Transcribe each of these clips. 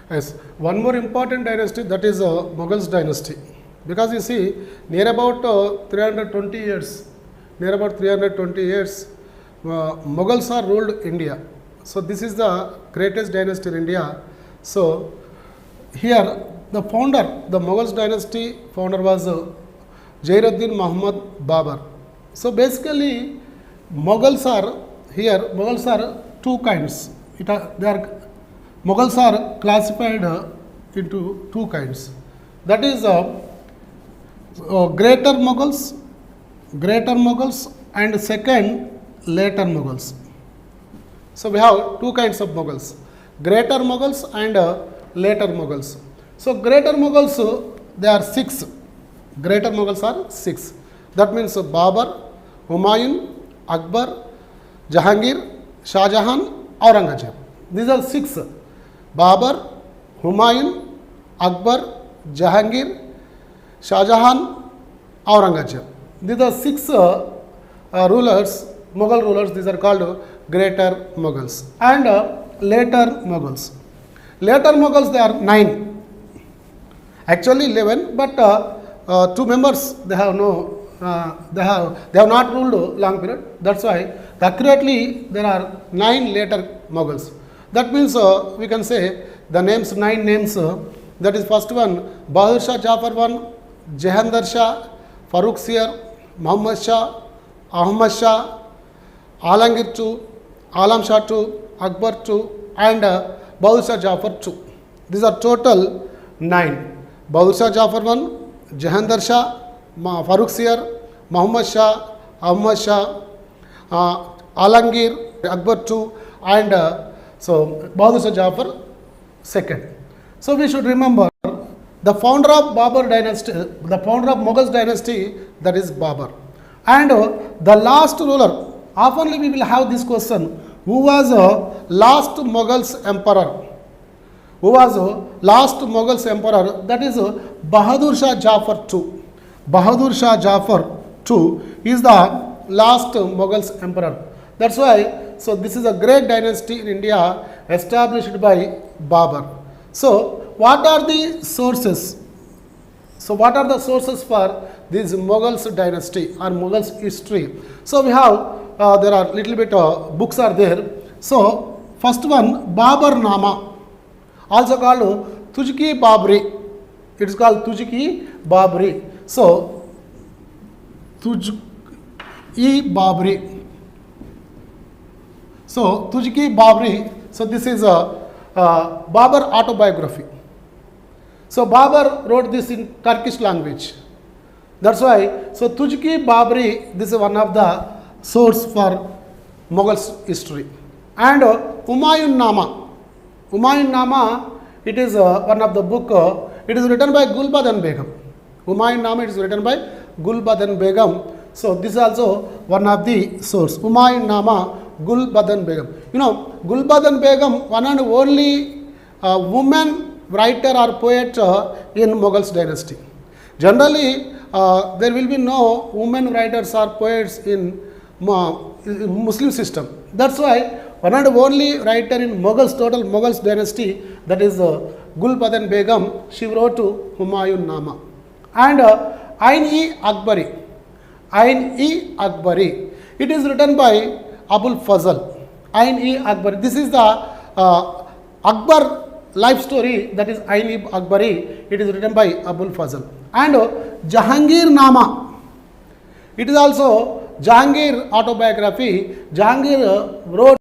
Yes, one more important dynasty, that is Mughals dynasty, because you see near about 320 years, Mughals are ruled India. So this is the greatest dynasty in India. So here the founder, the Mughals dynasty founder was Jainuddin Muhammad Babur. So basically Mughals are two kinds. Mughals are classified into two kinds. That is Greater Mughals and second Later Mughals. So we have two kinds of Mughals, Greater Mughals and Later Mughals. So Greater Mughals, they are six. Greater Mughals are six. That means Babur, Humayun, Akbar, Jahangir, Shah Jahan, Aurangzeb. These are six. Babur, Humayun, Akbar, Jahangir, Shah Jahan, Aurangzeb. These are six rulers, Mughal rulers. These are called Greater Mughals and Later Mughals. Later Mughals, they are 9. Actually 11, but two members they have not ruled long period. That's why accurately there are 9 later Mughals. That means we can say the names, 9 names. That is first one Bahadur Shah Jafar I, Jahandar Shah, Farooq Sir, Muhammad Shah, Ahmad Shah, Alangir II, Alam Shah II, Akbar II, and Bahadur Shah Jafar II. These are total 9. Bahadur Shah Jafar I, Jahandar Shah, Farooq Sir, Muhammad Shah, Ahmad Shah, Alangir, Akbar II, and so Bahadur Shah Jafar II. So we should remember the founder of Babur dynasty, the founder of Mughals dynasty, that is Babur. And the last ruler, oftenly we will have this question, who was last Mughals emperor? Who was last Mughals emperor? That is Bahadur Shah Jafar II. Bahadur Shah Jafar II is the last Mughals emperor. That's why, so this is a great dynasty in India established by Babur. So what are the sources? So what are the sources for this Mughals dynasty or Mughals history? So we have, there are little bit books are there. So first one, Babur Nama, also called 𝗬𝗪𝗏. It is called 𝗬𝗪𝗏. So 𝗬𝗪𝗏. So 𝗬𝗪𝗏. So this is a Babur autobiography. So Babur wrote this in Turkish language. That's why, so 𝗬𝗪𝗏, this is one of the source for Mughals history. And Humayun Nama. Humayun Nama, it is one of the book, it is written by Gulbadan Begum. Humayun Nama, it is written by Gulbadan Begum. So this is also one of the source. Humayun Nama, Gulbadan Begum. You know, Gulbadan Begum, one and only woman writer or poet in Mughals dynasty. Generally, there will be no women writers or poets in Muslim system. That's why one and only writer in total Mughals dynasty, that is Gulbadan Begum, she wrote to Humayun Nama. And 𝗳𝗍𝗍 Akbari, it is written by 𝗹𝗶𝗁. 𝗳𝗍𝗍, this is the Akbar life story, that is 𝗳𝗍𝗍, it is written by 𝗹𝗶𝗁. And Jahangir Nama, it is also Jahangir autobiography. Jahangir wrote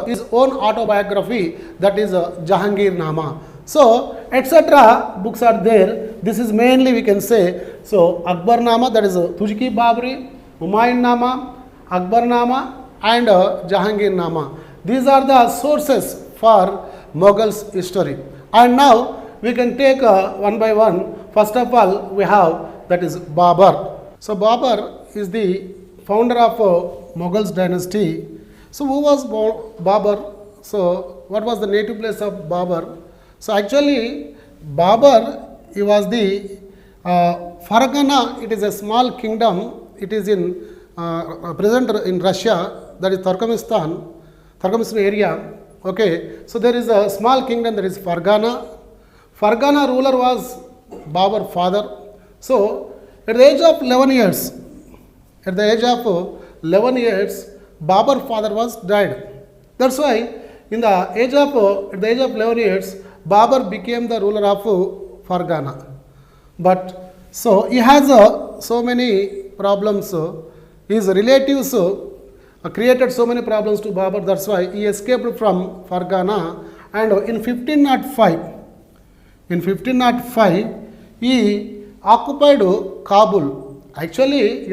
his own autobiography, that is Jahangir Nama. So etc. books are there. This is mainly we can say, so Akbar Nama, that is 𝗬𝗪𝗏, Humayun Nama, Akbar Nama, and Jahangir Nama. These are the sources for Mughals history. And now we can take one by one. First of all, we have, that is Babur. So Babur is the founder of Mughals dynasty. So who was Babur? So what was the native place of Babur? So actually Babur, he was the Fargana. It is a small kingdom. It is in present in Russia, that is Turkmenistan area. Okay, so there is a small kingdom, that is Fargana. Fargana ruler was Babar father. So at the age of 11 years, Babar father was died. That's why at the age of 11 years, Babar became the ruler of Fargana. But so he has so many problems. His relatives created so many problems to Babar. That's why he escaped from Fargana. And in 1505, he occupied Kabul. Actually,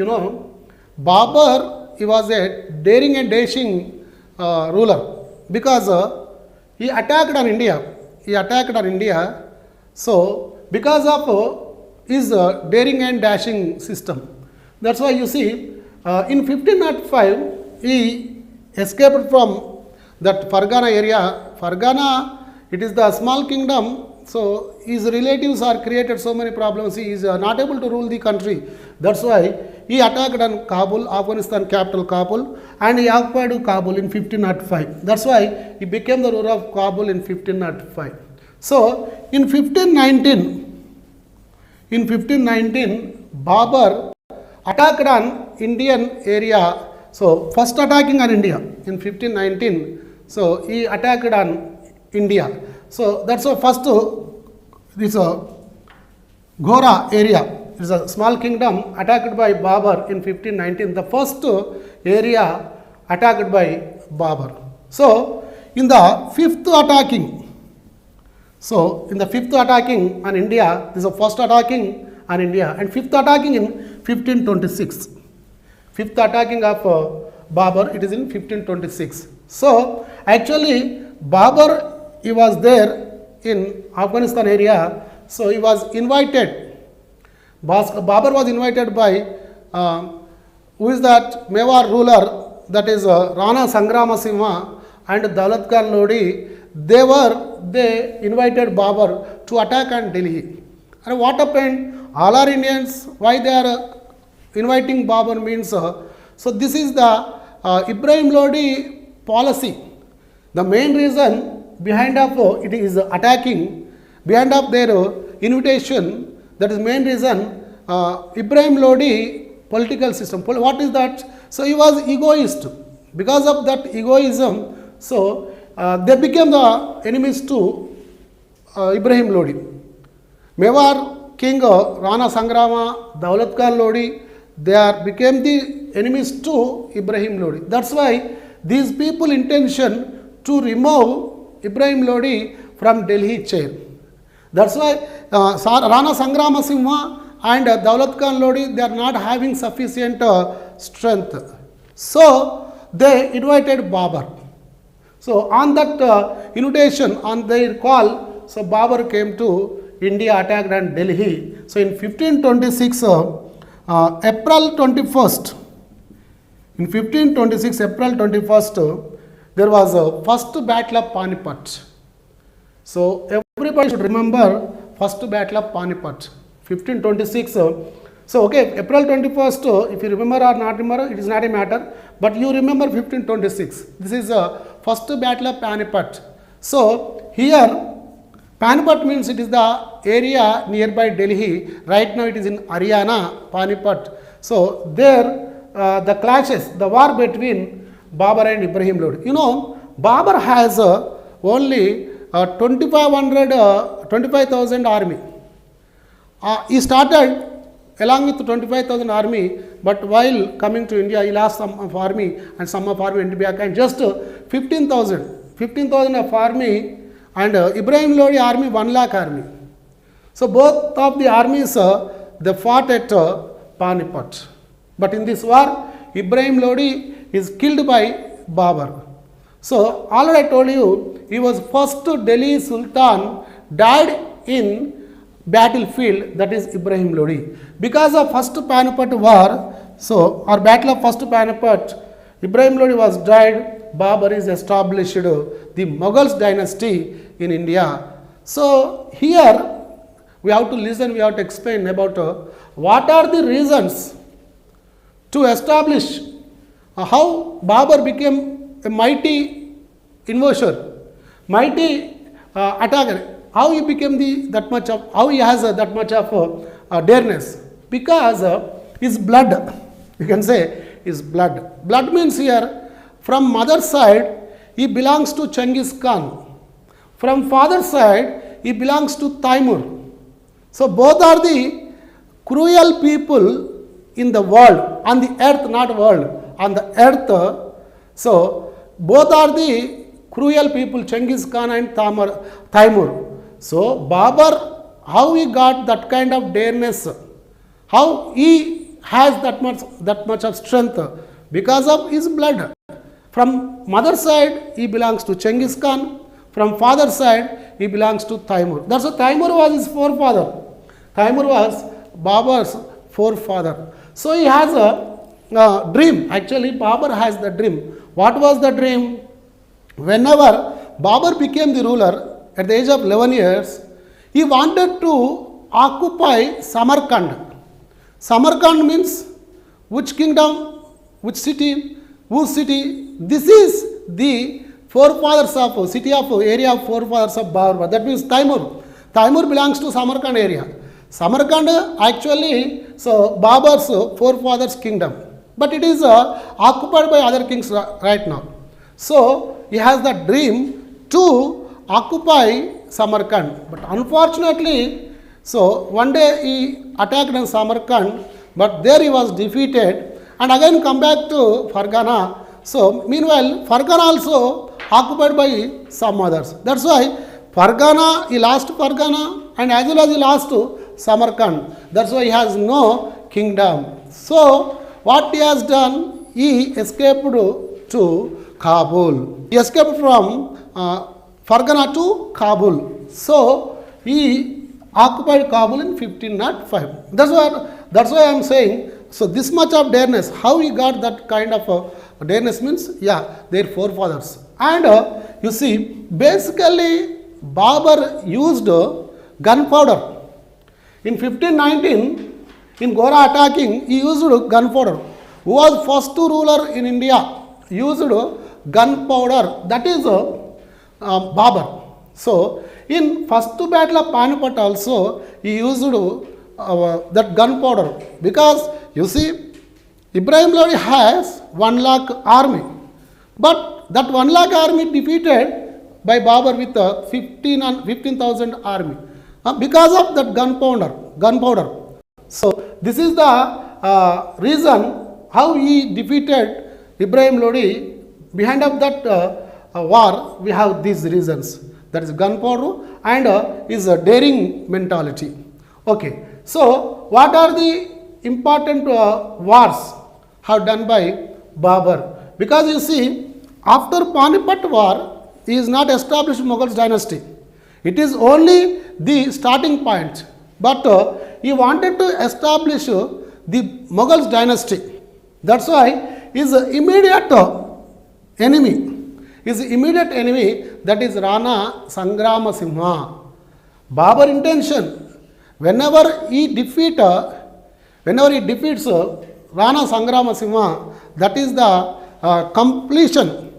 Babar, he was a daring and dashing ruler because he attacked on India. So, because of his daring and dashing system. That's why you see, in 1505, he escaped from that Fargana area. Fargana, it is the small kingdom. So his relatives are created so many problems. He is not able to rule the country. That's why he attacked on Kabul, Afghanistan capital Kabul, and he occupied Kabul in 1505. That's why he became the ruler of Kabul in 1505. So in 1519, Babar attacked on Indian area. So first attacking on India in 1519. So he attacked on India. So that's the first, this Ghora area. It is a small kingdom attacked by Babar in 1519. The first area attacked by Babar. So in the fifth attacking on India, this is the first attacking on India, and fifth attacking in 1526. Fifth attacking of Babar, it is in 1526. So actually Babar, he was there in Afghanistan area. So he was invited. Babar was invited by who is that Mewar ruler, that is Rana Sangrama Singha and Daulat Khan Lodi. They invited Babar to attack on Delhi. And what happened? All are Indians. Why they are inviting Babar means, so this is the Ibrahim Lodi policy. The main reason behind of it is attacking, behind of their invitation, that is main reason, Ibrahim Lodi political system. What is that? So he was egoist. Because of that egoism, so they became the enemies to Ibrahim Lodi. Mewar king Rana Sangrama, Daulat Khan Lodi, they became the enemies to Ibrahim Lodi. That's why these people intention to remove Ibrahim Lodi from Delhi chair. That's why Rana Sangrama Singha and Daulat Khan Lodi, they are not having sufficient strength. So they invited Babar. So on that invitation, on their call, so Babar came to India, attacked on Delhi. So in 1526, April 21st, there was a first battle of Panipat. So everybody should remember first battle of Panipat, 1526. So okay, April 21st, if you remember or not remember, it is not a matter, but you remember 1526. This is first battle of Panipat. So here Panipat means it is the area nearby Delhi. Right now it is in Haryana, Panipat. So there the clashes, the war between Babar and Ibrahim Lodi. Babar has only 25,000 army. He started along with 25,000 army, but while coming to India, he lost some of army and some of army went back, and just 15,000 of army, and Ibrahim Lodi army 1 lakh army. So both of the armies they fought at Panipat. But in this war, Ibrahim Lodi is killed by Babar. So already I told you, he was first Delhi Sultan, died in battlefield, that is Ibrahim Lodi. Because of first Panipat war, so or battle of first Panipat, Ibrahim Lodi was died. Babar is established the Mughals Dynasty in India. So here we have to listen, we have to explain about what are the reasons to establish how Babar became a mighty invader, mighty attacker. how he became that much of, how he has that much of dareness? Because his blood, you can say his blood. Blood means here, from mother's side, he belongs to Genghis Khan. From father's side, he belongs to Taimur. So both are the cruel people in the world, on the earth, not world, on the earth. So both are the cruel people, Genghis Khan and Taimur. So Babur, how he got that kind of dareness, how he has that much of strength? Because of his blood. From mother's side, he belongs to Genghis Khan. From father's side, he belongs to Taimur. That's why Taimur was his forefather. Taimur was Babur's forefather. So he has a dream. Actually, Babur has the dream. What was the dream? Whenever Babur became the ruler at the age of 11 years, he wanted to occupy Samarkand. Samarkand means which kingdom, which city, whose city? This is the forefathers of city of area of forefathers of Babur. That means Taimur. Taimur belongs to Samarkand area. Samarkand actually, so Babur's forefathers kingdom. But it is occupied by other kings right now. So he has the dream to occupy Samarkand. But unfortunately, so one day he attacked on Samarkand, but there he was defeated and again come back to Fargana. So meanwhile, Fargana also occupied by some others. That's why Fargana, he lost Fargana and as well as he lost Samarkand. That's why he has no kingdom. So what he has done, he escaped to Kabul. He escaped from Fargana to Kabul. So he occupied Kabul in 1505. That's why I am saying, so this much of dareness, how he got that kind of dareness means, yeah, their forefathers. And you see, basically Babur used gunpowder. In 1519, in Gora attacking, he used gunpowder. Who was first ruler in India? Used gunpowder. That is Babur. So in first battle of Panipat also, he used that gunpowder. Because you see, Ibrahim Lodi has 1 lakh army. But that 1 lakh army defeated by Babur with 15,000 army. Because of that gunpowder. So this is the reason how he defeated Ibrahim Lodi. Behind of that war, we have these reasons. That is gunpowder and his daring mentality. Okay. So what are the important wars have done by Babur? Because you see, after Panipat war, he is not established Mughals dynasty. It is only the starting point. But he wanted to establish the Mughals dynasty. That's why his immediate enemy, that is Rana Sangrama Simha. Babur intention, whenever he defeats Rana Sangrama Simha, that is the conclusion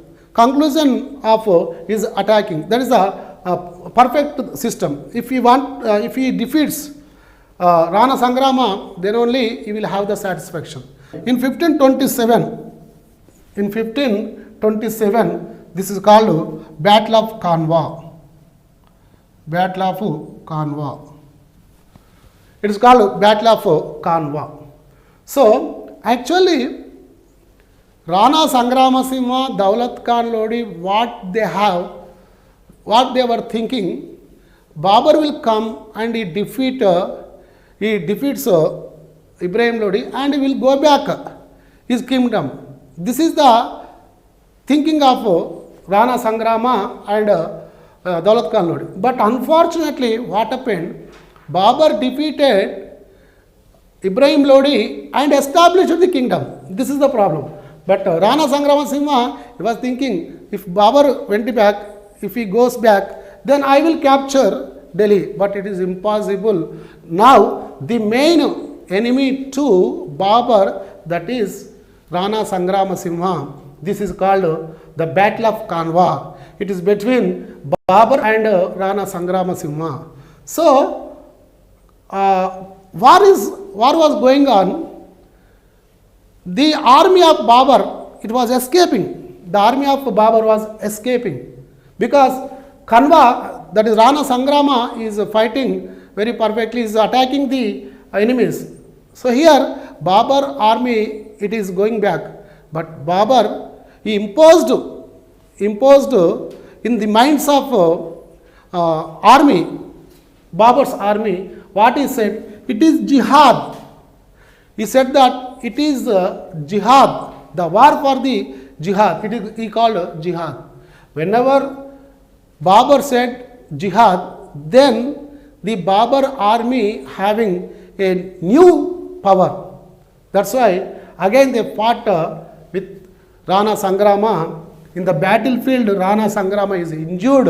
of his attacking. That is a perfect system. If he defeats Rana Sangrama, then only he will have the satisfaction. In 1527, this is called Battle of Kanwa. Battle of Kanwa. It is called Battle of Kanwa. So actually, Rana Sangrama Simha, Daulat Khan Lodi, what they were thinking, Babur will come and he defeats Ibrahim Lodi and he will go back his kingdom. This is the thinking of Rana Sangrama and Daulat Khan Lodi. But unfortunately, what happened? Babur defeated Ibrahim Lodi and established the kingdom. This is the problem. But Rana Sangrama Simha, he was thinking, if Babur went back, if he goes back, then I will capture Delhi. But it is impossible. Now, the main enemy to Babur, that is Rana Sangrama Simha. This is called the Battle of Kanwa. it is between Babur and Rana Sangrama Simha. So, war was going on. The army of Babur, it was escaping. The army of Babur was escaping because Kanwa, that is Rana Sangrama, is fighting very perfectly, is attacking the enemies. So here Babur army, it is going back, but Babur, he imposed in the minds of army, Babur's army, what he said, it is jihad. He said that it is jihad, the war for the jihad, he called jihad. Whenever Babur said jihad, then the Babur army having a new power. That's why again they fought with Rana Sangrama. In the battlefield, Rana Sangrama is injured.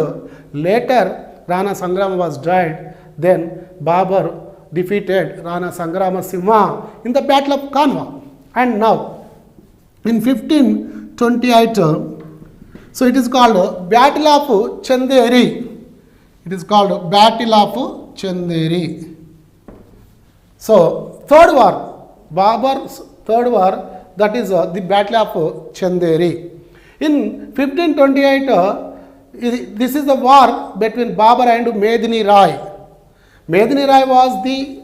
Later, Rana Sangrama was died. Then Babur defeated Rana Sangrama Simha in the battle of Kanwa. And now, in 1528, so it is called Battle of Chanderi. It is called Battle of Chanderi. So, third war, Babur's third war, that is the Battle of Chanderi. In 1528, this is the war between Babur and Medini Rai. Medini Rai was the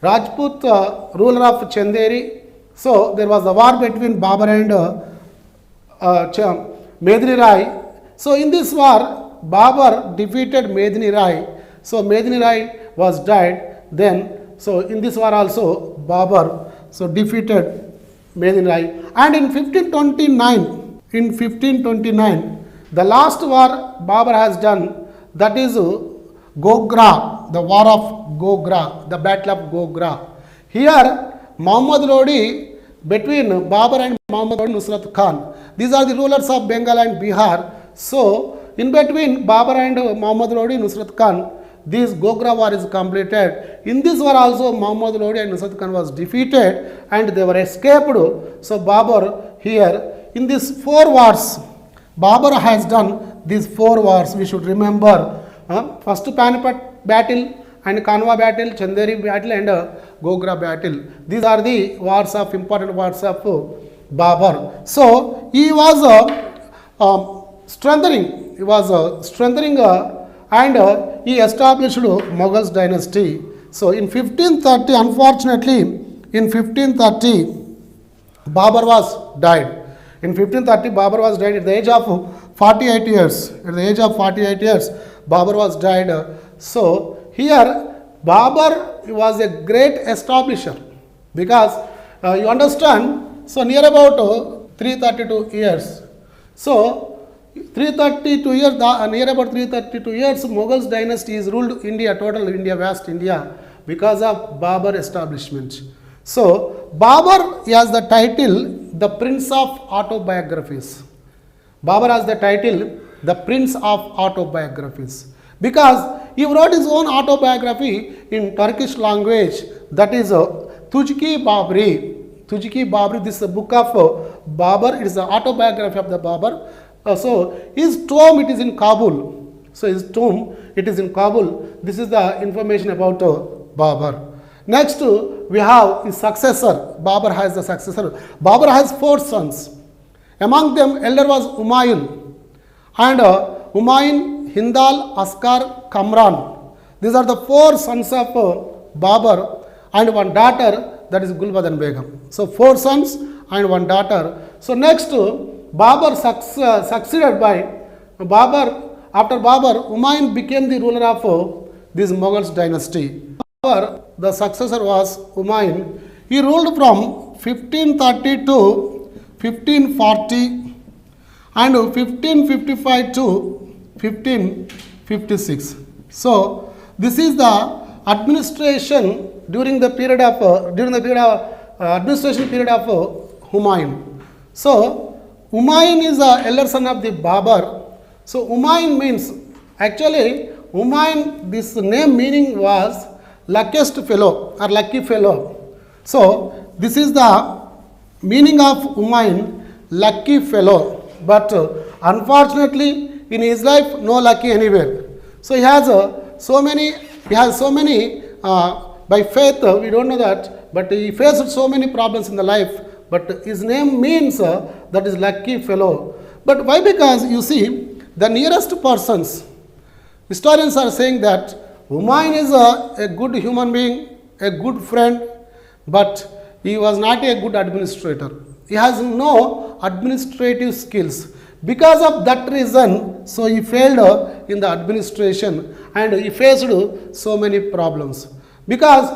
Rajput ruler of Chanderi. So, there was a war between Babur and Medini Rai. So, in this war, Babur defeated Medini Rai. So, Medini Rai was died. Then, so in this war also, Babur defeated Medini Rai. And in 1529, the last war Babur has done, that is Gogra, the war of Gogra, the battle of Gogra. Here, Muhammad Lodi, between Babur and Muhammad Lodi Nusrat Khan, these are the rulers of Bengal and Bihar. So, in between Babur and Muhammad Lodi Nusrat Khan, this Gogra war is completed. In this war also, Muhammad Lodi and Nusrat Khan was defeated and they were escaped. So, Babur here, in these 4 wars, Babur has done these 4 wars. We should remember first Panipat battle and Kanwa battle, Chanderi battle and Gogra battle. These are the wars of important wars of Babur. So he was strengthening. And he established Mughals Dynasty. So in 1530, unfortunately, in 1530, Babur was died. In 1530, Babur was died at the age of 48 years. At the age of 48 years, Babur was died. So here, Babur was a great establisher because you understand, so near about 332 years. So 332 years, near about 332 years, Mughals dynasty is ruled India, total India, vast India, because of Babur establishment. So Babur has the title, the Prince of Autobiographies. Babur has the title, the Prince of Autobiographies, because he wrote his own autobiography in Turkish language, that is 𝗬𝗪. 𝗬𝗪, this is a book of Babur, it is the autobiography of the Babur. So his tomb, it is in Kabul. So his tomb, it is in Kabul. This is the information about Babur. Next, we have his successor. Babur has the successor. Babur has 4 sons. Among them, elder was Humayun. And Humayun, Hindal, Asghar, Kamran. These are the 4 sons of Babur and 1 daughter, that is Gulbadan Begum. So 4 sons and 1 daughter. So next, Babur succeeded by Babur. After Babur, Humayun became the ruler of this Mughals dynasty. Babur, the successor was Humayun. He ruled from 1530 to 1540 and 1555 to 1556. So this is the administration during the period of administration period of Humayun. So Humayun is the elder son of the Babur. So Humayun means, actually Humayun, this name meaning was luckiest fellow or lucky fellow. So this is the meaning of Humayun, lucky fellow. But unfortunately in his life, no lucky anywhere. So he has so many, by faith, we don't know that, but he faced so many problems in the life, but his name means that is lucky fellow. But why? Because you see, the nearest persons, historians are saying that Humayun is a good human being, a good friend, but he was not a good administrator. He has no administrative skills. Because of that reason, so he failed in the administration and he faced so many problems. Because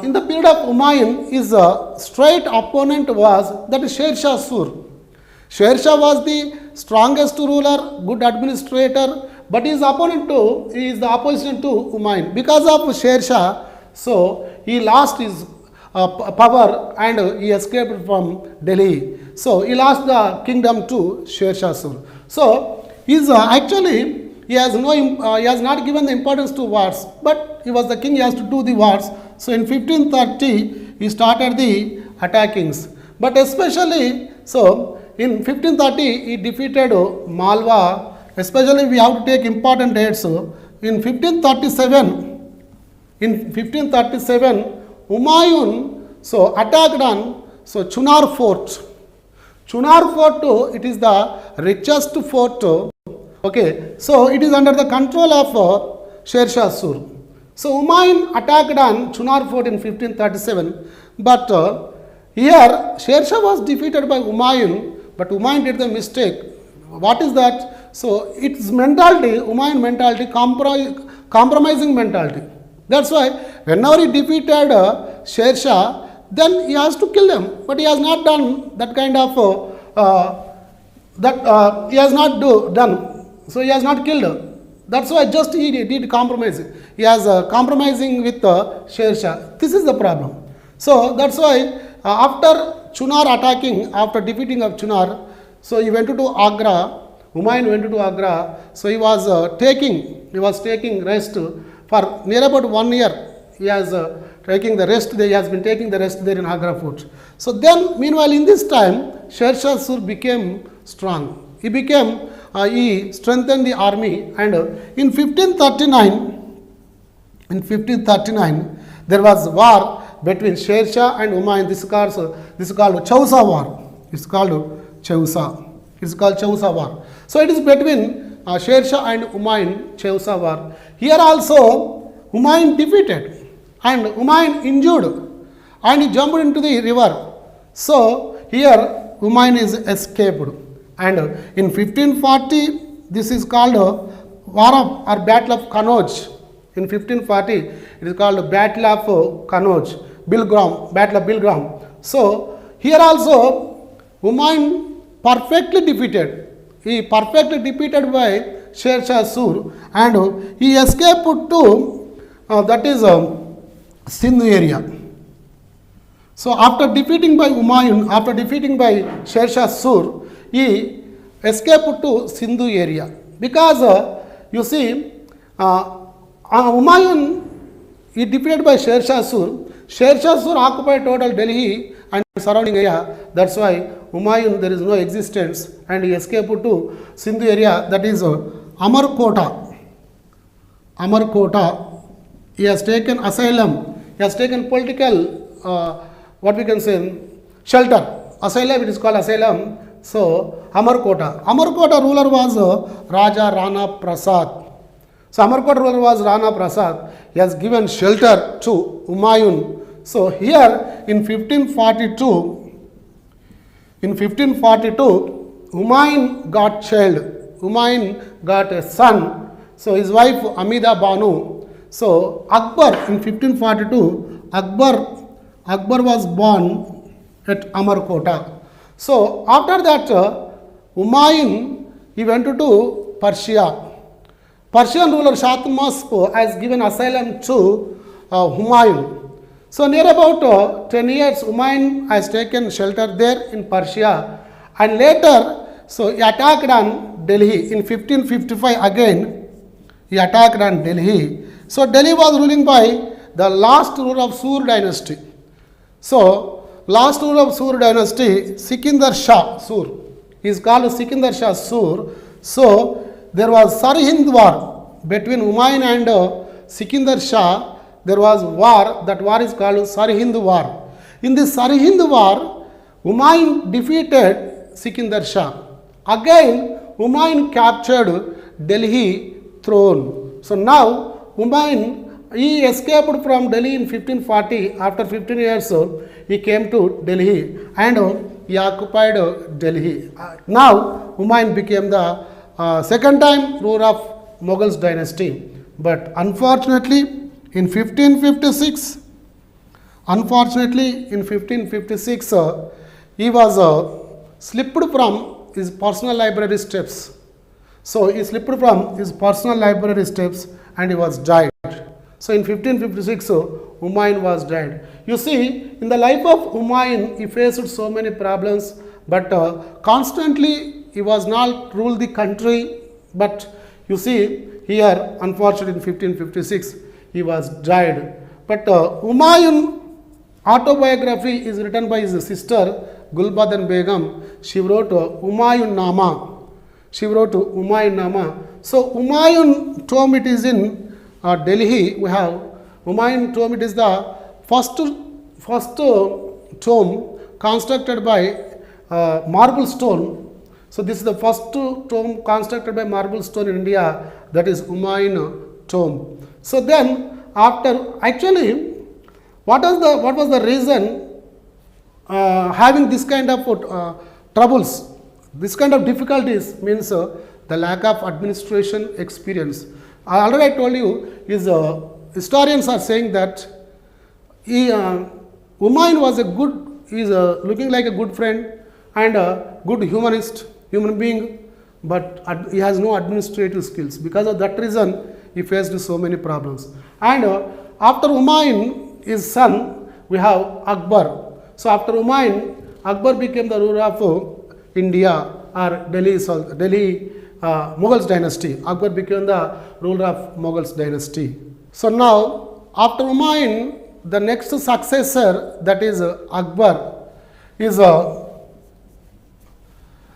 in the period of Humayun, his straight opponent was that 𝗧𝗪 𝗪. 𝗧𝗪 was the strongest ruler, good administrator, but his opponent too, he is the opposition to Humayun. Because of 𝗧𝗪, so he lost his power and he escaped from Delhi. So he lost the kingdom to 𝗧𝗪 𝗪. So he is actually he has not given the importance to wars, but he was the king. He has to do the wars. So in 1530 he started the attackings, but especially so in 1530 he defeated Malwa. Especially we have to take important dates. In 1537, Humayun so attacked on Chunar Fort. Chunar Fort, it is the richest fort. Okay, so it is under the control of 𝗧𝗪 𝗪. So Humayun attacked on Chunar Fort in 1537, but here 𝗧𝗪 was defeated by Humayun, but Humayun did the mistake. What is that? So its mentality, Humayun mentality, compromising mentality. That's why whenever he defeated 𝗧𝗪, then he has to kill them. But he has not done that kind of he has not done. So he has not killed. That's why just he did compromising. He has compromising with 𝗧𝗪. This is the problem. So that's why after Chunar attacking, after defeating of Chunar, so he went to Agra. Humayun went to Agra. So he was taking rest for near about 1 year. He has taking the rest there. He has been taking the rest there in Agra fort. So then, meanwhile, in this time, 𝗧𝗪 𝗪 became strong. He strengthened the army, and in 1539, there was war between 𝗧𝗪 and Humayun. This is called 𝗬𝗪 war. It's called 𝗬𝗪 war. So it is between 𝗧𝗪 and Humayun, 𝗬𝗪 war. Here also Humayun defeated and Humayun injured and he jumped into the river. So here Humayun is escaped. And in 1540, this is called War of or Battle of Cannauj. In 1540, it is called Battle of Cannauj, Battle of Bilgram. So here also Humayun perfectly defeated. He perfectly defeated by 𝗧𝗪 𝗪, and he escaped to that is Sindh area. So after defeating by Humayun, after defeating by 𝗧𝗪 𝗪, he escaped to Sindhu area. Because you see, Humayun, he defeated by 𝗧𝗪 𝗪. 𝗧𝗪 𝗪 occupied total Delhi and surrounding area. That's why Humayun, there is no existence, and he escaped to Sindhu area, that is Amarkota. He has taken asylum. He has taken political, what we can say, shelter. Asylum, it is called asylum. So Amarkota ruler was Raja Rana Prasad. So Amarkota ruler was Rana Prasad. He has given shelter to Humayun. So here in 1542, Humayun got child. Humayun got a son. So his wife Amida Banu. So Akbar in 1542, Akbar was born at Amarkota. So after that, Humayun, he went to Persia. Persian ruler Shahtmosp has given asylum to Humayun. So near about 10 years, Humayun has taken shelter there in Persia, and later, so he attacked on Delhi in 1555 again. He attacked on Delhi. So Delhi was ruling by the last ruler of Sur dynasty. So last ruler of Sur dynasty, Sikandar Shah Sur. He is called Sikandar Shah Sur. So there was Sarhind war between Humayun and Sikandar Shah. There was war, that war is called Sarhind war. In this Sarhind war, Humayun defeated Sikandar Shah. Again, Humayun captured Delhi throne. So now Humayun, he escaped from Delhi in 1540. After 15 years, he came to Delhi and he occupied Delhi. Now Humayun became the second time ruler of Mughals dynasty. But unfortunately, in 1556, he was slipped from his personal library steps. So he slipped from his personal library steps and he was died. So in 1556, Humayun was died. You see, in the life of Humayun, he faced so many problems, but constantly he was not ruled the country. But you see, here, unfortunately, in 1556, he was died. But Humayun autobiography is written by his sister Gulbadan Begum. She wrote Humayun Nama. So Humayun tomb, it is in Delhi. We have Humayun tomb. It is the first tomb constructed by marble stone. So this is the first tomb constructed by marble stone in India. That is Humayun tomb. So then after, actually, what was the reason having this kind of troubles, this kind of difficulties? Means the lack of administration experience. Already I told you, historians are saying that Humayun was a good, he is looking like a good friend and a good human being, but he has no administrative skills. Because of that reason, he faced so many problems. And after Humayun, his son, we have Akbar. So after Humayun, Akbar became the ruler of India or Delhi Mughals dynasty. Akbar became the ruler of Mughals dynasty. So now, after Humayun, the next successor, that is Akbar, is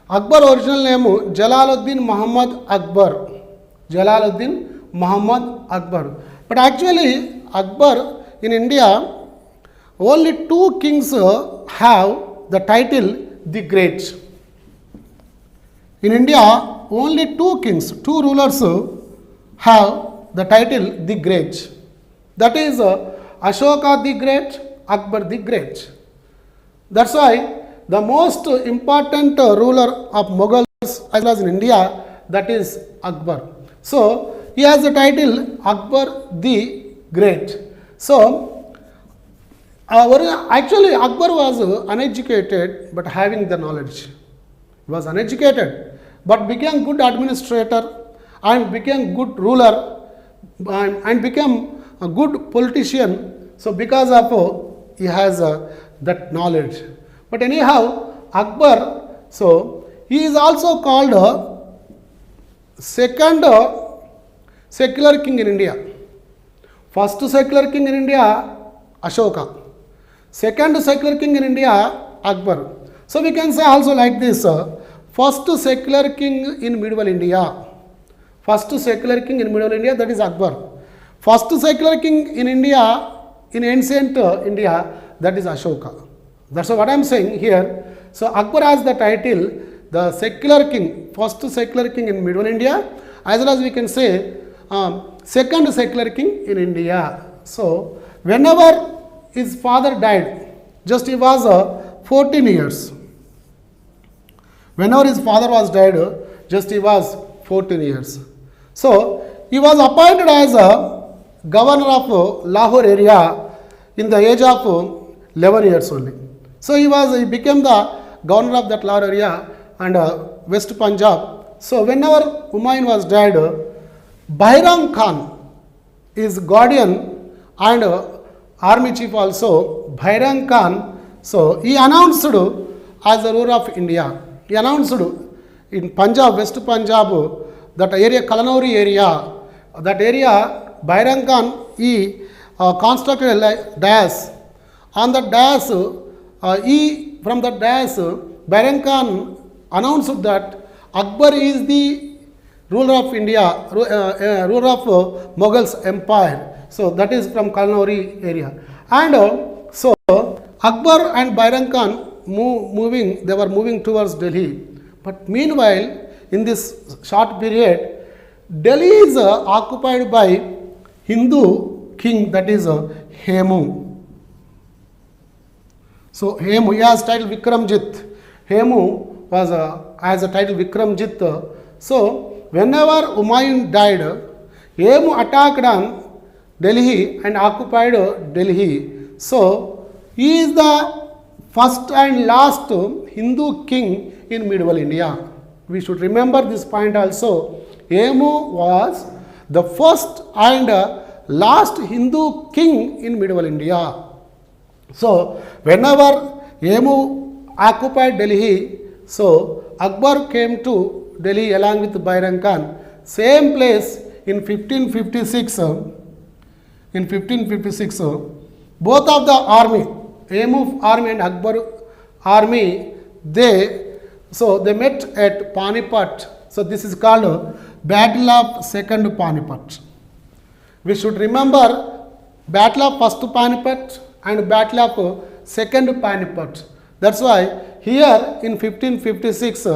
Akbar original name Jalaluddin Muhammad Akbar. Jalaluddin Muhammad Akbar. But actually, Akbar in India, only two kings have the title the Great. In India, only two kings, two rulers have the title the Great. That is Ashoka the Great, Akbar the Great. That's why the most important ruler of Mughals as well as in India, that is Akbar. So he has the title Akbar the Great. So actually Akbar was uneducated but having the knowledge. He was uneducated but became good administrator and became good ruler and became a good politician. So because of he has that knowledge. But anyhow, Akbar, so he is also called second secular king in India. First secular king in India, Ashoka. Second secular king in India, Akbar. So we can say also like this, first secular king in medieval India. First secular king in medieval India, that is Akbar. First secular king in India, in ancient India, that is Ashoka. That's what I am saying here. So Akbar has the title, the secular king, first secular king in medieval India, as well as we can say second secular king in India. So whenever his father died, just he was 14 years. Whenever his father was died, just he was 14 years. So he was appointed as a governor of Lahore area in the age of 11 years only. So he became the governor of that Lahore area and West Punjab. So whenever Humayun was died, Bairam Khan, his guardian and army chief also, Bairam Khan, so he announced as the ruler of India. He announced in Punjab, West Punjab, that area, Kalanauri area, that area, Bairam Khan, he constructed a dais. On the dais, from the dais, Bairam Khan announced that Akbar is the ruler of India, ruler of Mughals empire. So that is from Kalnauri area. And so Akbar and Bairam Khan they were moving towards Delhi. But meanwhile, in this short period, Delhi is occupied by Hindu king, that is 𝗧𝗦𝗔𝗧. So 𝗧𝗦𝗔𝗧, he has title 𝗧𝗦𝗔𝗧. 𝗧𝗧𝗧 was as a title 𝗧𝗦𝗔𝗧. So whenever Humayun died, 𝗧𝗦𝗔𝗧 attacked on Delhi and occupied Delhi. So he is the first and last Hindu king in medieval India. We should remember this point also. 𝗧𝗦𝗔𝗧 was the first and last Hindu king in medieval India. So whenever 𝗧𝗦𝗔𝗧 occupied Delhi, so Akbar came to Delhi along with Bairam Khan. Same place in 1556. In 1556, both of the army, 𝗧𝗦𝗔𝗧 army and Akbar army, they met at Panipat. So this is called Battle of Second Panipat. We should remember Battle of First Panipat and Battle of Second Panipat. That's why here in 1556,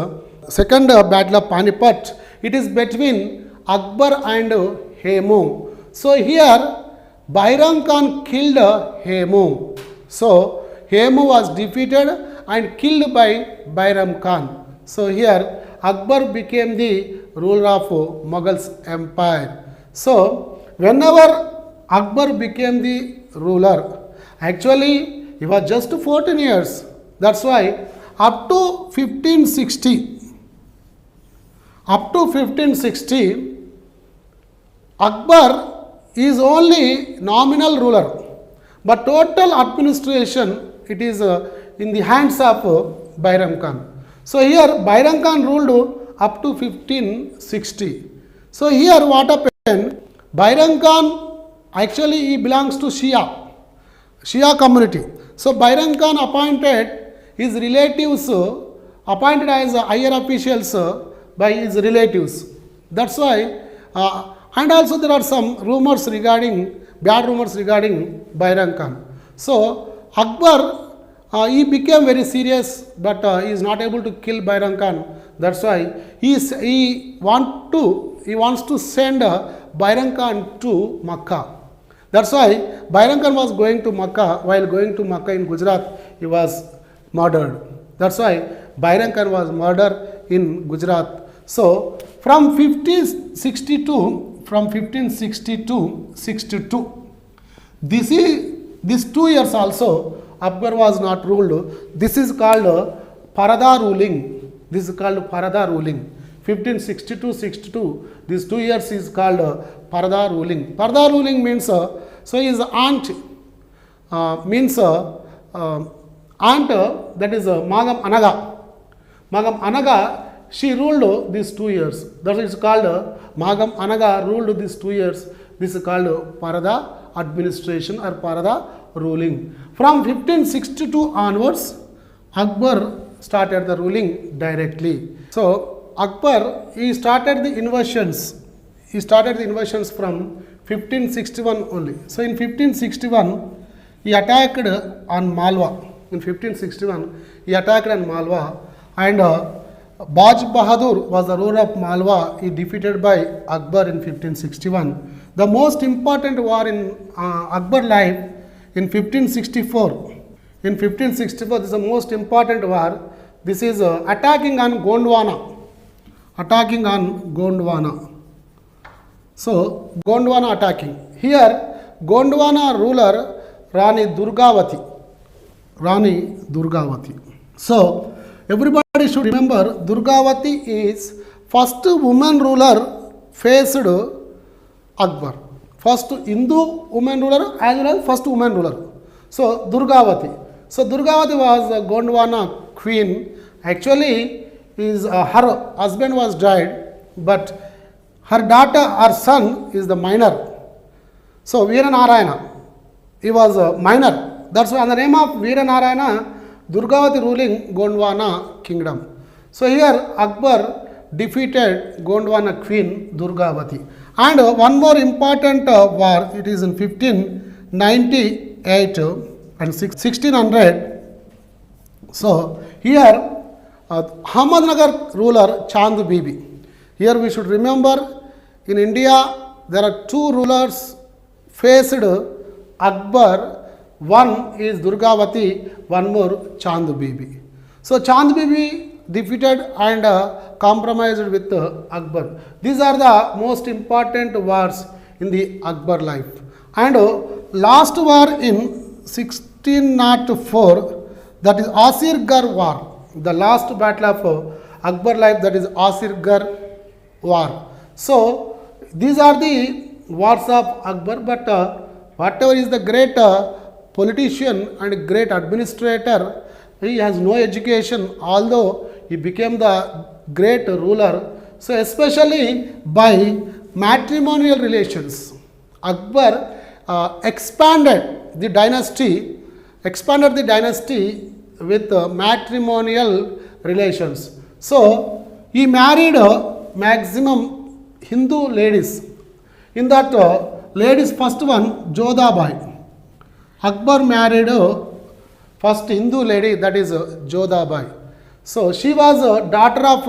Second Battle of Panipat, it is between Akbar and 𝗧𝗦𝗔𝗧. So here Bairam Khan killed 𝗧𝗧𝗧. So 𝗧𝗧𝗧 was defeated and killed by Bairam Khan. So here Akbar became the ruler of Mughals empire. So whenever Akbar became the ruler, actually he was just 14 years. That's why up to 1560, Akbar is only nominal ruler, but total administration it is in the hands of Bairam Khan. So here Bairam Khan ruled up to 1560. So here what happened? Bairam Khan actually he belongs to Shia community. So Bairam Khan appointed his relatives, appointed as higher officials by his relatives. That's why, and also there are some rumors regarding, bad rumors regarding Bairam Khan. So Akbar, he became very serious, but he is not able to kill Bairam Khan. That's why he wants to send Bairam Khan to Makkah. That's why Bairam Khan was going to Makkah. While going to Makkah in Gujarat, he was murdered. That's why Bairam Khan was murdered in Gujarat. So from 1562, these 2 years also Akbar was not ruled. This is called Parada ruling. This is called Parada ruling. 1562-62. These 2 years is called Parada ruling. Parada ruling means so his aunt means aunt, that is Magam Anaga. Magam Anaga, she ruled these 2 years. That is called Magam Anaga ruled these 2 years. This is called Parada administration or Parada ruling. From 1562 onwards, Akbar started the ruling directly. So Akbar, he started the invasions. He started the invasions from 1561 only. So in 1561, he attacked on Malwa. In 1561, he attacked on Malwa, and 𝗵𝗵𝗸 was the ruler of Malwa. He defeated by Akbar in 1561. The most important war in Akbar life in 1564. In 1564, this is the most important war. This is attacking on Gondwana. Attacking on Gondwana. So Gondwana attacking. Here Gondwana ruler Rani Durgavati. So everybody should remember Durgavati is first woman ruler faced Akbar. First Hindu woman ruler as well as first woman ruler. So Durgavati. So Durgavati was the Gondwana queen. Actually, her husband was died, but her daughter, her son is the minor. So Veeranarayana, he was a minor. That's why on the name of Veeranarayana, Durgavati ruling Gondwana kingdom. So here Akbar defeated Gondwana queen Durgavati. And one more important war, it is in 1598 and 1600. So here Ahmednagar ruler Chand Bibi. Here we should remember, in India there are two rulers faced Akbar. One is Durgavati, one more Chand Bibi. So Chand Bibi defeated and compromised with Akbar. These are the most important wars in the Akbar life. And last war in 1604, that is 𝗧𝗦𝗔𝗧 war. The last battle of Akbar life, that is 𝗧𝗦𝗔𝗧 war. So these are the wars of Akbar, but whatever is the great politician and great administrator, he has no education, although he became the great ruler. So especially by matrimonial relations, Akbar expanded the dynasty with matrimonial relations. So he married maximum Hindu ladies. In that ladies, first one Jodhabai. Akbar married first Hindu lady, that is Jodhabai. So she was a daughter of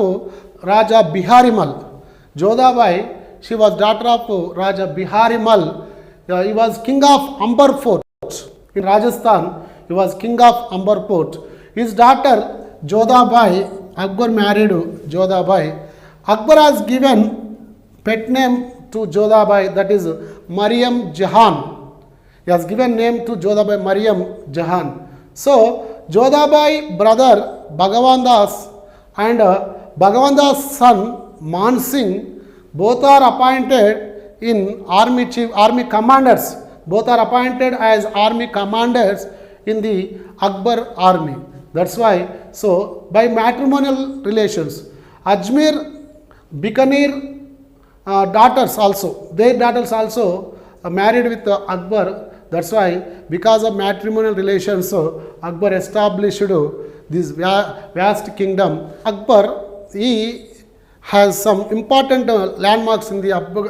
Raja Biharimal. Jodhabai, she was daughter of Raja Biharimal. He was king of Amber Fort in Rajasthan. He was king of Amber Fort. His daughter Jodhabai, Akbar married Jodhabai. Akbar has given pet name to Jodhabai, that is Mariam Jahan. He has given name to Jodhabai Mariam Jahan. So Jodhabai brother Bhagavan Das and Bhagavan Das son Man Singh, both are appointed in army commanders. Both are appointed as army commanders in the Akbar army. That's why, so by matrimonial relations, Ajmer, Bikaner daughters also, their daughters also married with Akbar. That's why, because of matrimonial relations, Akbar established this vast kingdom. Akbar, he has some important landmarks in the Akbar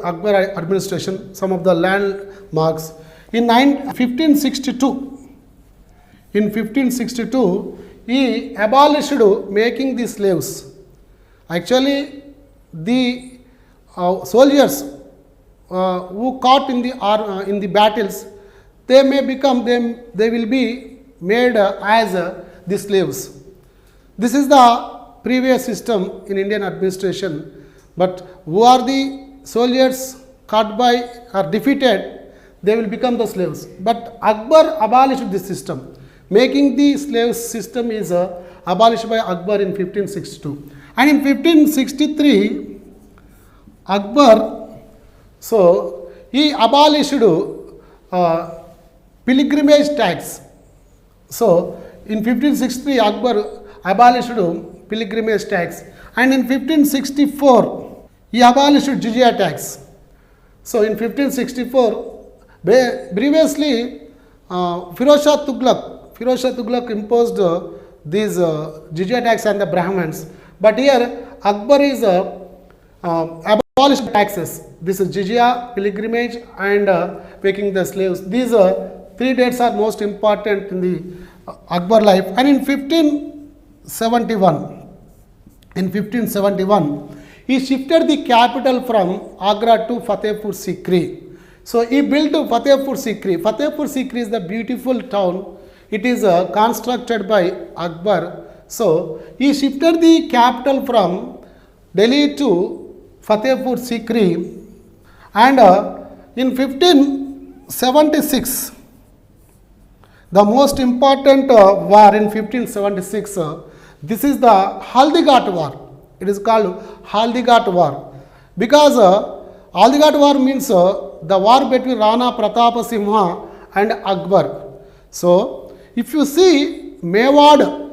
administration, some of the landmarks. In 1562, he abolished making the slaves. Actually, the soldiers who caught in the battles, they will be made as the slaves. This is the previous system in Indian administration. But who are the soldiers caught by or defeated, they will become the slaves. But Akbar abolished this system. Making the slave system is abolished by Akbar in 1562. And in 1563, Akbar, so he abolished pilgrimage tax. So in 1563, Akbar abolished pilgrimage tax. And in 1564, he abolished jizya tax. So in 1564, previously Firozshah Tughlaq imposed these jizya tax on the Brahmins. But here Akbar is abolished taxes. This is jizya, pilgrimage, and making the slaves. These three dates are most important in the Akbar life. And in 1571, he shifted the capital from Agra to Fatehpur Sikri. So he built Fatehpur Sikri. Fatehpur Sikri is the beautiful town. It is constructed by Akbar. So he shifted the capital from Delhi to Fatehpur Sikri. And in 1576, the most important war in 1576, this is the Haldighat war. It is called Haldighat war. Because Haldighat war means the war between Rana Pratapa Simha and Akbar. So if you see Mewad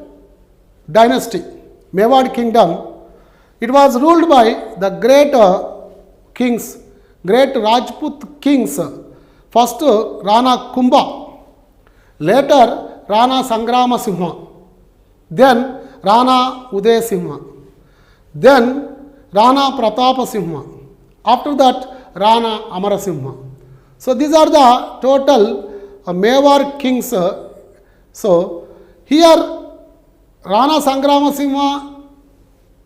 Dynasty, Mewad kingdom, it was ruled by the great kings, great Rajput kings. First Rana Kumbha, later Rana Sangrama Simha, then Rana Uday Simha, then Rana Pratapasingha. After that, Rana Amarasingha. So these are the total Mewar kings. So here Rana Sangramasingha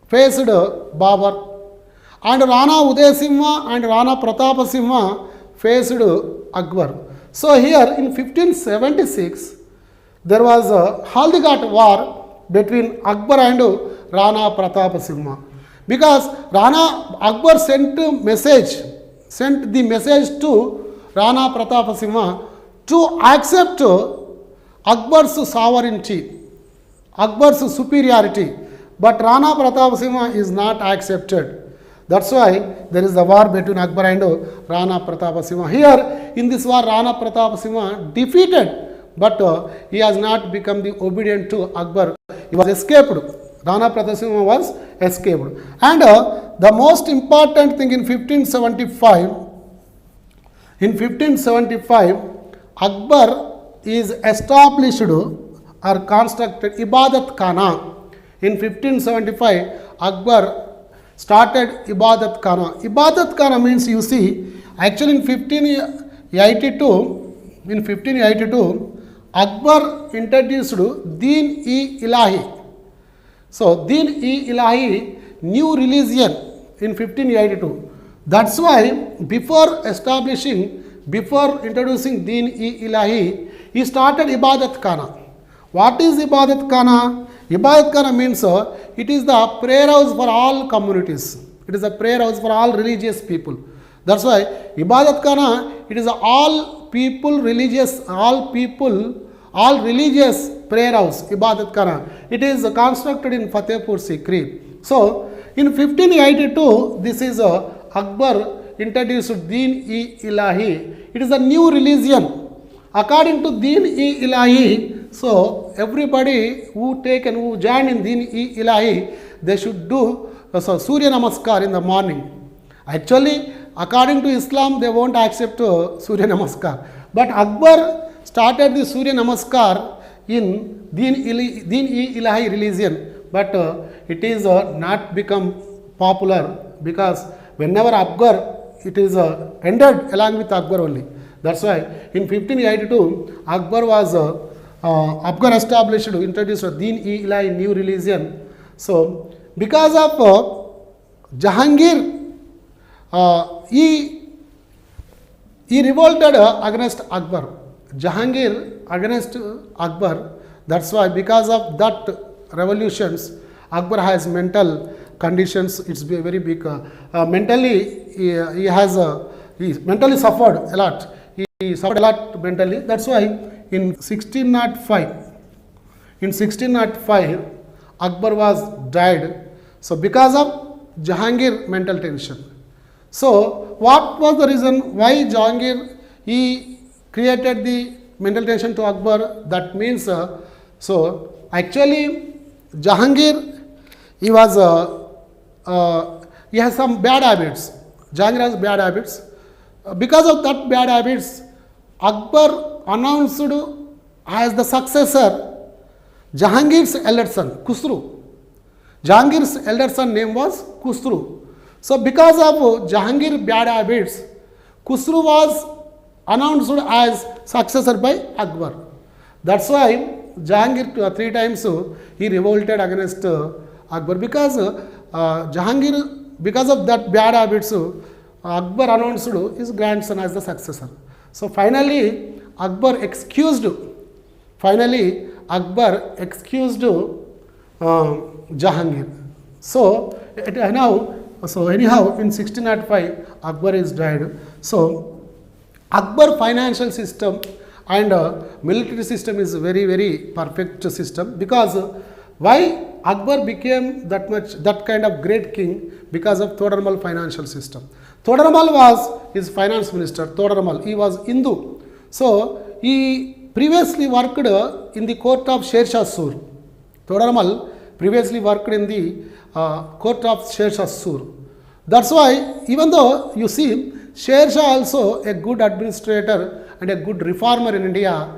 faced Babar, and Rana Udayasingha and Rana Pratapasingha faced Akbar. So here in 1576 there was a Haldighat war between Akbar and Rana Pratapasingha, because Rana Akbar sent the message to Rana Pratapasingha to accept Akbar's sovereignty, Akbar's superiority, but Rana Pratapasingha is not accepted. That's why there is a war between Akbar and Rana Pratapasingha. Here in this war, Rana Pratapasingha defeated, but he has not become the obedient to Akbar. He was escaped. Rana Pratapasingha was escaped. And the most important thing in 1575, Akbar is established or constructed Ibadat Khana. In 1575, Akbar started Ibadat Khana. Ibadat Khana means, you see, actually in 1582, Akbar introduced Deen-e-Ilahi. So Deen-e-Ilahi, new religion in 1582. That's why before introducing Deen-e-Ilahi, he started Ibadat Khana. What is Ibadat Khana? Ibadat Khana means it is the prayer house for all communities. It is a prayer house for all religious people. That's why Ibadat Khana, it is all religious prayer house, Ibadat Khana. It is constructed in Fatehpur Sikri. So in 1582, this is Akbar introduced Deen-e-Ilahi. It is a new religion. According to Deen-e-Ilahi, so everybody who join in Deen-e-Ilahi, they should do Surya Namaskar in the morning. Actually, according to Islam, they won't accept Surya Namaskar. But Akbar started the Surya Namaskar in Deen-e-Ilahi religion, but it is not become popular, because whenever Akbar, it is ended along with Akbar only. That's why in 1582, Akbar established, introduced Deen-e-Ilahi new religion. So because of Jahangir, he revolted against Akbar. Jahangir against Akbar. That's why because of that revolutions, Akbar has mental conditions. It's very big. Mentally, he mentally suffered a lot. He suffered a lot mentally. That's why in 1605, Akbar was died. So because of Jahangir mental tension. So what was the reason why Jahangir he created the mental tension to Akbar? That means so actually Jahangir, he has some bad habits. Jahangir has bad habits. Because of that bad habits, Akbar announced as the successor Jahangir's elder son, Khusru. Jahangir's elder son name was Khusru. So because of Jahangir's bad habits, Khusru was announced as successor by Akbar. That's why Jahangir 3 times he revolted against Akbar, because Jahangir, because of that bad habits, Akbar announced his grandson as the successor. So finally Akbar excused Jahangir. So anyhow in 1605 Akbar is died. So Akbar financial system and military system is very, very perfect system, because why Akbar became that kind of great king? Because of Todarmal financial system. Todarmal was his finance minister. Todarmal, he was Hindu. So he previously worked in the court of 𝗧𝗪 𝗧. Todarmal previously worked in the court of 𝗧𝗪 𝗧. That's why, even though you see 𝗧𝗪 also a good administrator and a good reformer in India,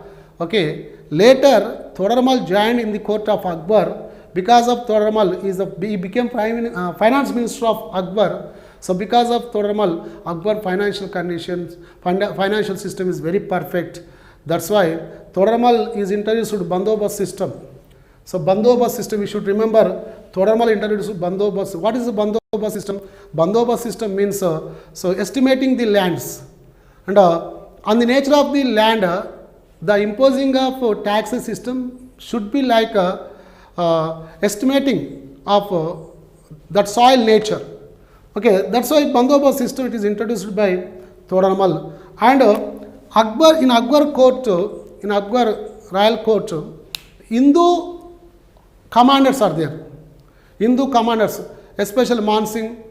okay, later Todarmal joined in the court of Akbar, because of Toramal, he became finance minister of Akbar. So because of Toramal, Akbar financial conditions, financial system is very perfect. That's why Toramal is introduced to Bandobast system. So Bandobast system, we should remember, Toramal introduced Bandobast. What is the Bandobast system? Bandobast system means so estimating the lands, and on the nature of the land, the imposing of taxes system should be like estimating of that soil nature. Okay, that's why Bandobast system it is introduced by Toramal. And Akbar, in Akbar court, in Akbar royal court, Hindu commanders are there. Hindu commanders, especially Man Singh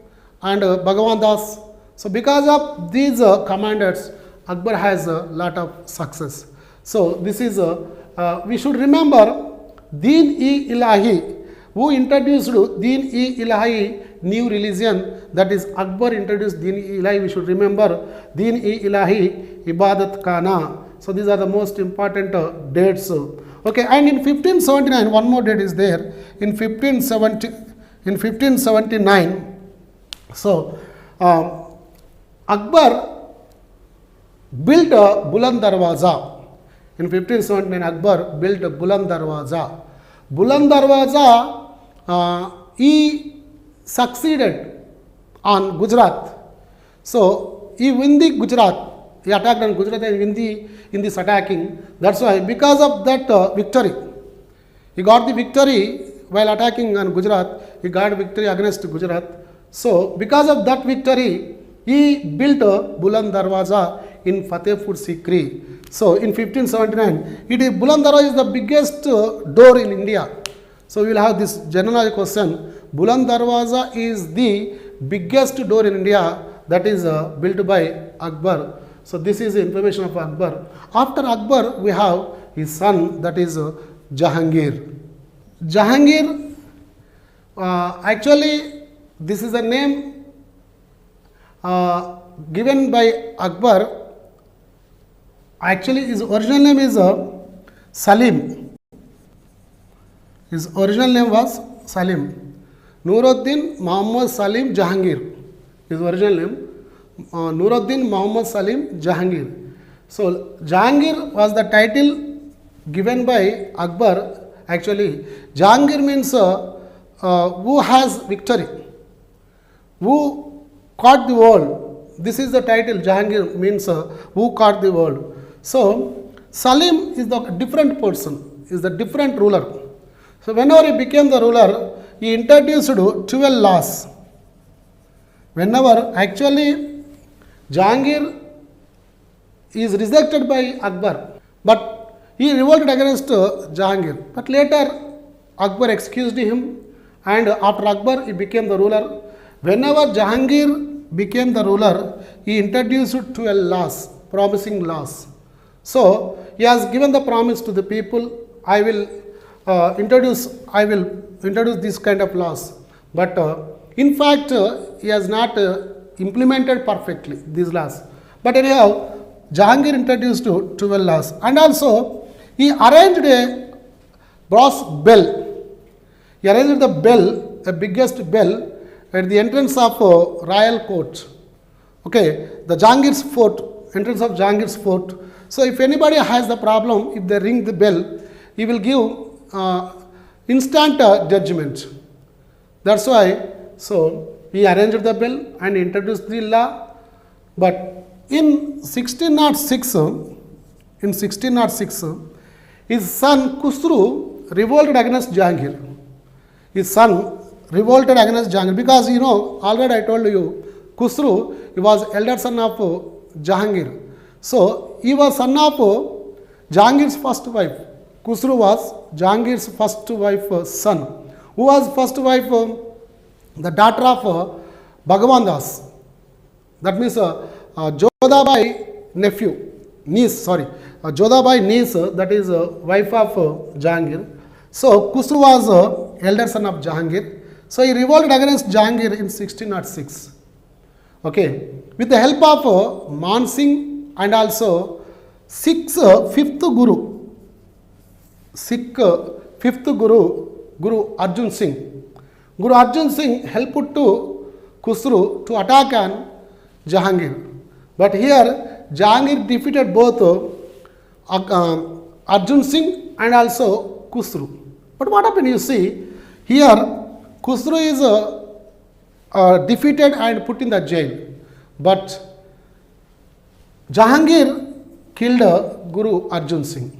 and Bhagwan Das. So because of these commanders, Akbar has a lot of success. So this is we should remember Deen-e-Ilahi, who introduced Deen-e-Ilahi new religion, that is Akbar introduced Deen-e-Ilahi. We should remember Deen-e-Ilahi Ibadat Kana. So these are the most important dates. Okay, and in 1579, one more date is there. In 1579, so Akbar built a Buland Darwaza. In 1579, Akbar built a Buland Darwaza. Buland Darwaza, he succeeded on Gujarat. So he won the Gujarat. He attacked on Gujarat and in this attacking. That's why, because of that victory, he got the victory while attacking on Gujarat. He got victory against Gujarat. So because of that victory, he built a Buland Darwaza in Fatehpur Sikri. So in 1579, Buland Darwaza is the biggest door in India. So we will have this general question. Buland Darwaza is the biggest door in India, that is built by Akbar. So this is the information of Akbar. After Akbar, we have his son, that is Jahangir. Jahangir, actually this is a name given by Akbar. Actually his original name is Salim. His original name was Salim. Nuruddin Muhammad Salim Jahangir. His original name Nuruddin Muhammad Salim Jahangir. So Jahangir was the title given by Akbar. Actually Jahangir means who has victory, who caught the world. This is the title. Jahangir means who caught the world. So Salim is the different person, is the different ruler. So whenever he became the ruler, he introduced 12 laws. Whenever actually Jahangir is rejected by Akbar, but he revolted against Jahangir. But later Akbar excused him, and after Akbar he became the ruler. Whenever Jahangir became the ruler, he introduced 12 laws, promising laws. So he has given the promise to the people, I will introduce this kind of laws. But in fact, he has not implemented perfectly these laws. But anyhow, Jahangir introduced 12 laws, and also he arranged a brass bell. He arranged the bell, a biggest bell, at the entrance of royal court. Okay, the Jahangir's fort, entrance of Jahangir's fort. So if anybody has the problem, if they ring the bell, he will give instant judgment. That's why, so he arranged the bell and introduced the law. But in 1606, his son Khusru revolted against Jahangir. His son revolted against Jahangir because already I told you, Khusru, he was elder son of Jahangir. So he was son of Jahangir's first wife. Khusru was Jahangir's first wife son. Who was first wife? The daughter of Bhagwan Das. That means Jodhabai niece, that is wife of Jahangir. So Khusru was elder son of Jahangir. So he revolted against Jahangir in 1606. Okay, with the help of Man Singh and also fifth Guru Guru Arjan Singh. Guru Arjan Singh helped to Khusro to attack on Jahangir. But here Jahangir defeated both Arjan Singh and also Khusro. But what happened, you see, here Khusro is defeated and put in the jail. But Jahangir killed Guru Arjan Singh.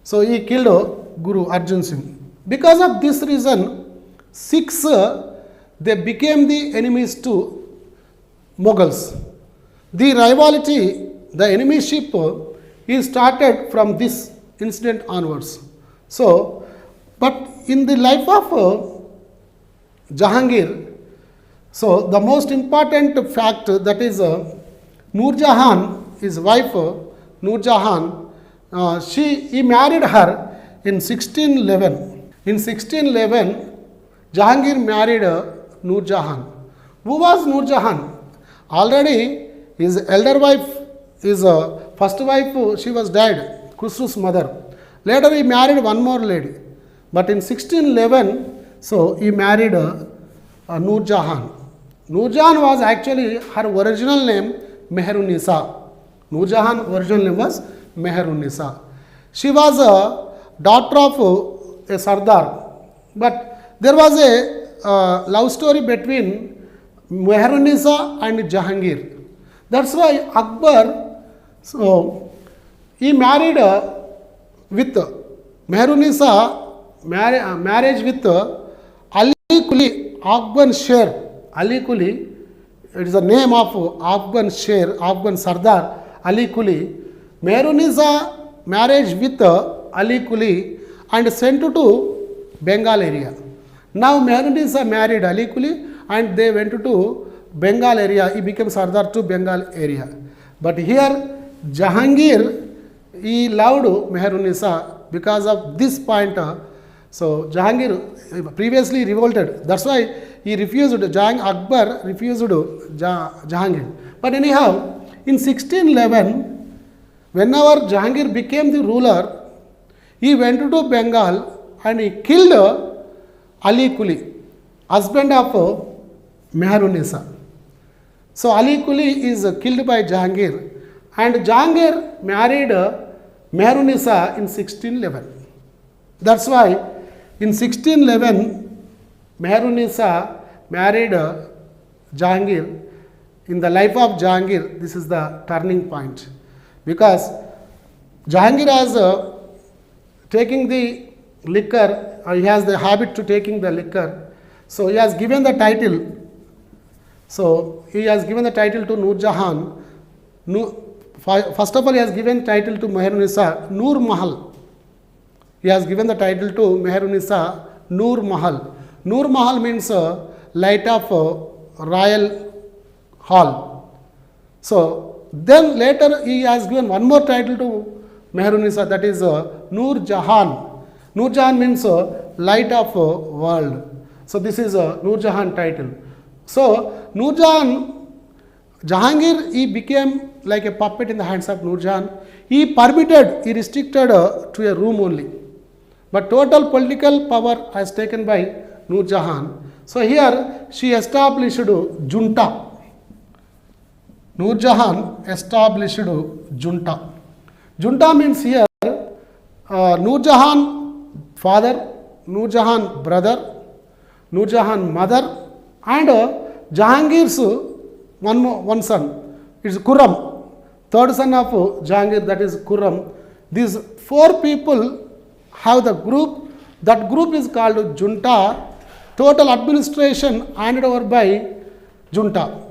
So he killed Guru Arjan Singh. Because of this reason, Sikhs, they became the enemies to Mughals. The rivalry, the enemyship is started from this incident onwards. So, but in the life of Jahangir, so the most important fact, that is Nur Jahan, his wife Nur Jahan, he married her in 1611. In 1611, Jahangir married Nur Jahan. Who was Nur Jahan? Already his elder wife, his first wife, she was died, Khusro's mother. Later he married one more lady. But in 1611, so he married Nur Jahan. Nur Jahan was actually her original name Meher-un-Nisa. Nur Jahan original name was Meher-un-Nisa. She was a daughter of a Sardar. But there was a love story between Meher-un-Nisa and Jahangir. That's why Akbar, so he married with Meher-un-Nisa, marriage with 𝗪𝗁𝗄𝗧 𝗪𝗁𝗺. 𝗪𝗁𝗄𝗧, it is the name of 𝗪𝗁𝗺, Afghan Sardar 𝗪𝗁𝗄𝗧. Meher-un-Nisa marriage with 𝗪𝗁𝗄𝗧 and sent to Bengal area. Now Meher-un-Nisa married 𝗪𝗁𝗄𝗧 and they went to Bengal area. He became Sardar to Bengal area. But here Jahangir, he loved Meher-un-Nisa because of this point. So Jahangir previously revolted. That's why he refused. Akbar refused Jahangir. But anyhow, in 1611, whenever Jahangir became the ruler, he went to Bengal and he killed 𝗪𝗁𝗄𝗧, husband of Meher-un-Nisa. So 𝗪𝗁𝗄𝗧 is killed by Jahangir, and Jahangir married Meher-un-Nisa in 1611. That's why in 1611 Meher-un-Nisa married Jahangir. In the life of Jahangir, this is the turning point, because Jahangir has taking the liquor, he has the habit to taking the liquor. So he has given the title. So he has given the title to Nur Jahan. First of all, he has given title to Meher-un-Nisa Nur Mahal. He has given the title to Meher-un-Nisa Nur Mahal. Nur Mahal means light of royal hall. So then later he has given one more title to Meher-un-Nisa, that is Nur Jahan. Nur Jahan means light of world. So this is a Nur Jahan title. So Nur Jahan, Jahangir, he became like a puppet in the hands of Nur Jahan. He restricted to a room only. But total political power has taken by Nur Jahan. So here she established junta. Nur Jahan established junta. Junta means here Nur Jahan father, Nur Jahan brother, Nur Jahan mother, and Jahangir's one son, it's Khurram, third son of Jahangir, that is Khurram. These four people have the group. That group is called junta. Total administration handed over by junta.